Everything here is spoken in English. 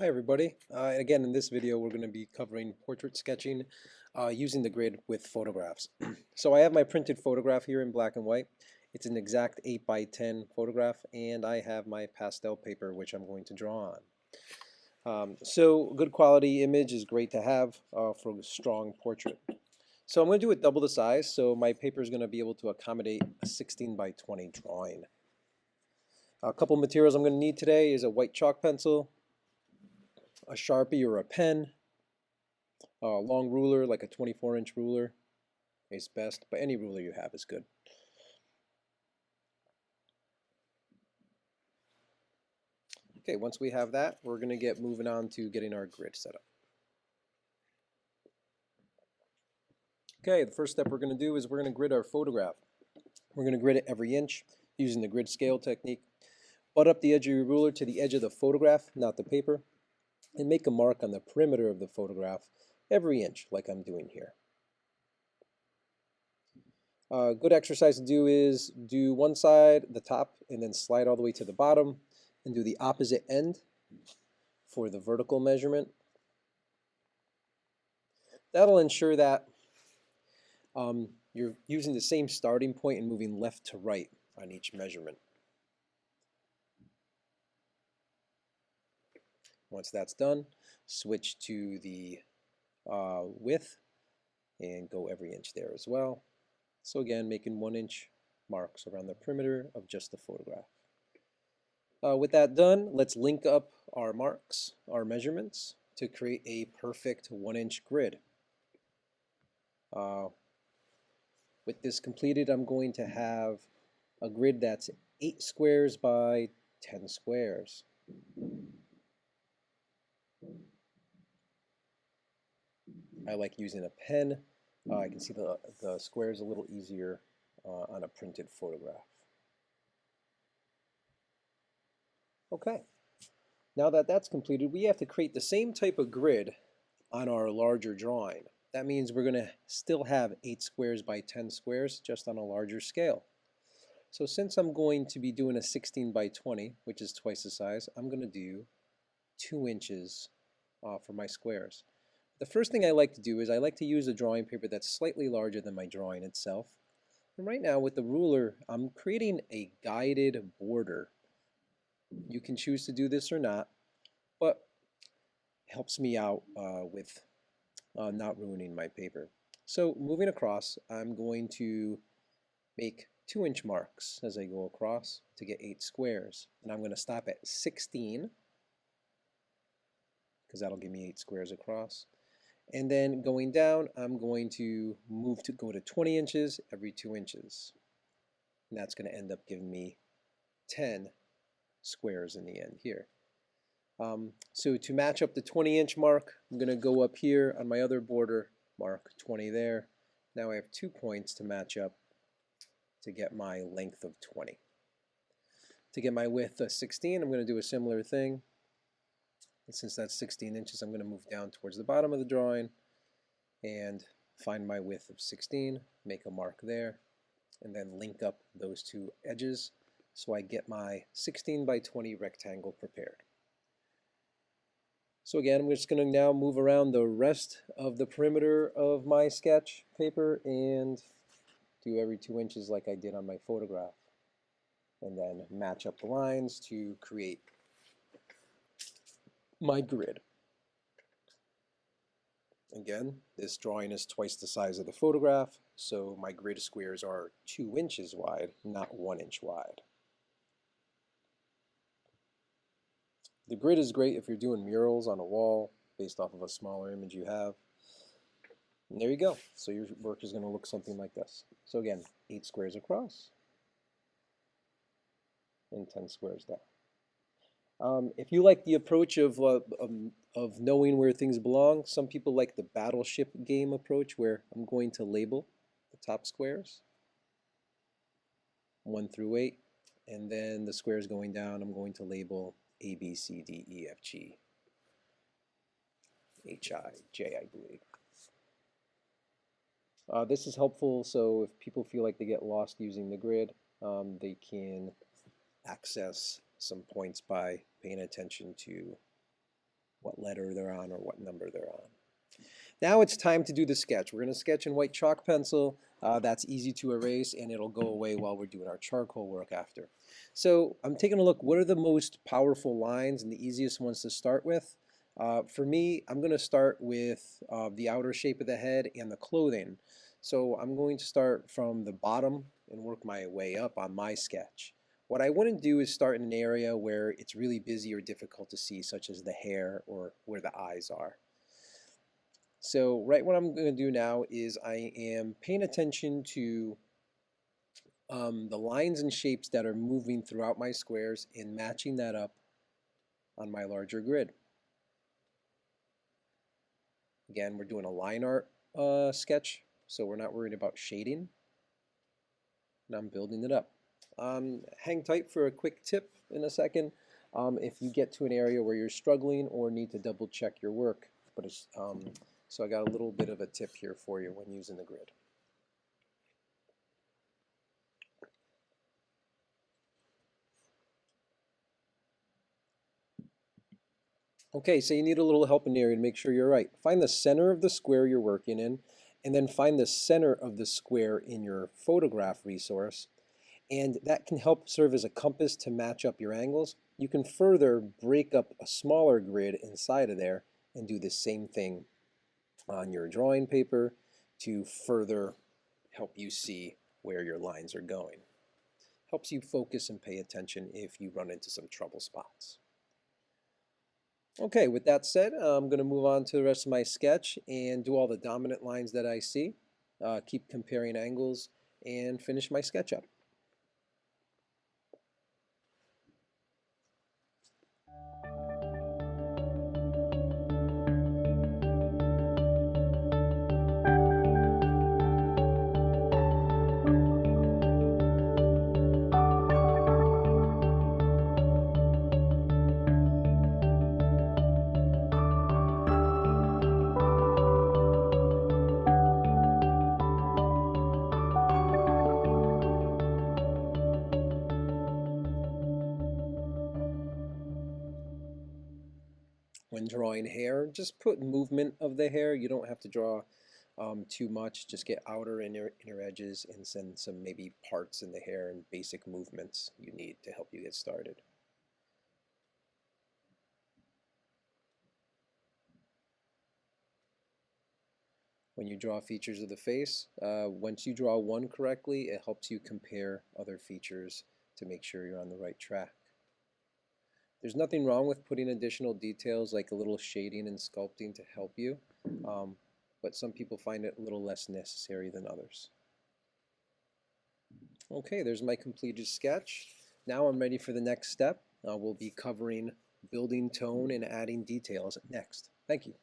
Hi everybody. Again, in this video we're going to be covering portrait sketching using the grid with photographs. So I have my printed photograph here in black and white. It's an exact 8 by 10 photograph, and I have my pastel paper which I'm going to draw on. So good quality image is great to have for a strong portrait. So I'm going to do it double the size, so my paper is going to be able to accommodate a 16 by 20 drawing. A couple materials I'm going to need today is a white chalk pencil, a Sharpie or a pen, a long ruler like a 24-inch ruler is best, but any ruler you have is good. Okay, once we have that, we're going to get moving on to getting our grid set up. Okay, the first step we're going to do is we're going to grid our photograph. We're going to grid it every inch using the grid scale technique. Butt up the edge of your ruler to the edge of the photograph, not the paper, and make a mark on the perimeter of the photograph every inch like I'm doing here. A good exercise to do is do one side, the top, and then slide all the way to the bottom, and do the opposite end for the vertical measurement. That'll ensure that you're using the same starting point and moving left to right on each measurement. Once that's done, switch to the width and go every inch there as well. So again, making 1 inch marks around the perimeter of just the photograph. With that done, let's link up our marks, our measurements, to create a perfect 1 inch grid. With this completed, I'm going to have a grid that's 8 squares by 10 squares. I like using a pen. I can see the squares a little easier on a printed photograph. Okay, now that that's completed, we have to create the same type of grid on our larger drawing. That means we're going to still have 8 squares by 10 squares, just on a larger scale. So since I'm going to be doing a 16 by 20, which is twice the size, I'm going to do 2 inches for my squares. The first thing I like to do is I like to use a drawing paper that's slightly larger than my drawing itself. And right now with the ruler, I'm creating a guided border. You can choose to do this or not, but it helps me out with not ruining my paper. So moving across, I'm going to make 2 inch marks as I go across to get 8 squares. And I'm going to stop at 16 because that'll give me 8 squares across. And then going down, I'm going to move to go to 20 inches every 2 inches. And that's going to end up giving me 10 squares in the end here. So to match up the 20-inch mark, I'm going to go up here on my other border, mark 20 there. Now I have 2 points to match up to get my length of 20. To get my width of 16, I'm going to do a similar thing. And since that's 16 inches, I'm going to move down towards the bottom of the drawing and find my width of 16, make a mark there, and then link up those 2 edges so I get my 16 by 20 rectangle prepared. So again, I'm just going to now move around the rest of the perimeter of my sketch paper and do every 2 inches like I did on my photograph. And then match up the lines to create my grid. Again, this drawing is twice the size of the photograph, so my grid squares are 2 inches wide, not 1 inch wide. The grid is great if you're doing murals on a wall based off of a smaller image you have. And there you go. So your work is going to look something like this. So again, 8 squares across and 10 squares down. If you like the approach of knowing where things belong, some people like the battleship game approach where I'm going to label the top squares 1 through 8, and then the squares going down I'm going to label A, B, C, D, E, F, G, H, I, J, I believe. This is helpful so if people feel like they get lost using the grid, they can access some points by paying attention to what letter they're on or what number they're on. Now it's time to do the sketch. We're going to sketch in white chalk pencil. That's easy to erase, and it'll go away while we're doing our charcoal work after. So I'm taking a look, what are the most powerful lines and the easiest ones to start with? For me, I'm going to start with the outer shape of the head and the clothing. So I'm going to start from the bottom and work my way up on my sketch. What I wouldn't do is start in an area where it's really busy or difficult to see, such as the hair or where the eyes are. So right, what I'm going to do now is I am paying attention to the lines and shapes that are moving throughout my squares and matching that up on my larger grid. Again, we're doing a line art sketch, so we're not worried about shading. And I'm building it up. Hang tight for a quick tip in a second. If you get to an area where you're struggling or need to double check your work, but it's, so I got a little bit of a tip here for you when using the grid. Okay, so you need a little help in the area to make sure you're right. Find the center of the square you're working in, and then find the center of the square in your photograph resource. And that can help serve as a compass to match up your angles. You can further break up a smaller grid inside of there and do the same thing on your drawing paper to further help you see where your lines are going. Helps you focus and pay attention if you run into some trouble spots. Okay, with that said, I'm going to move on to the rest of my sketch and do all the dominant lines that I see, keep comparing angles, and finish my sketch up. When drawing hair, just put movement of the hair. You don't have to draw too much. Just get outer and inner edges and send some maybe parts in the hair and basic movements you need to help you get started. When you draw features of the face, once you draw one correctly, it helps you compare other features to make sure you're on the right track. There's nothing wrong with putting additional details like a little shading and sculpting to help you, but some people find it a little less necessary than others. Okay, there's my completed sketch. Now I'm ready for the next step. We'll be covering building tone and adding details next. Thank you.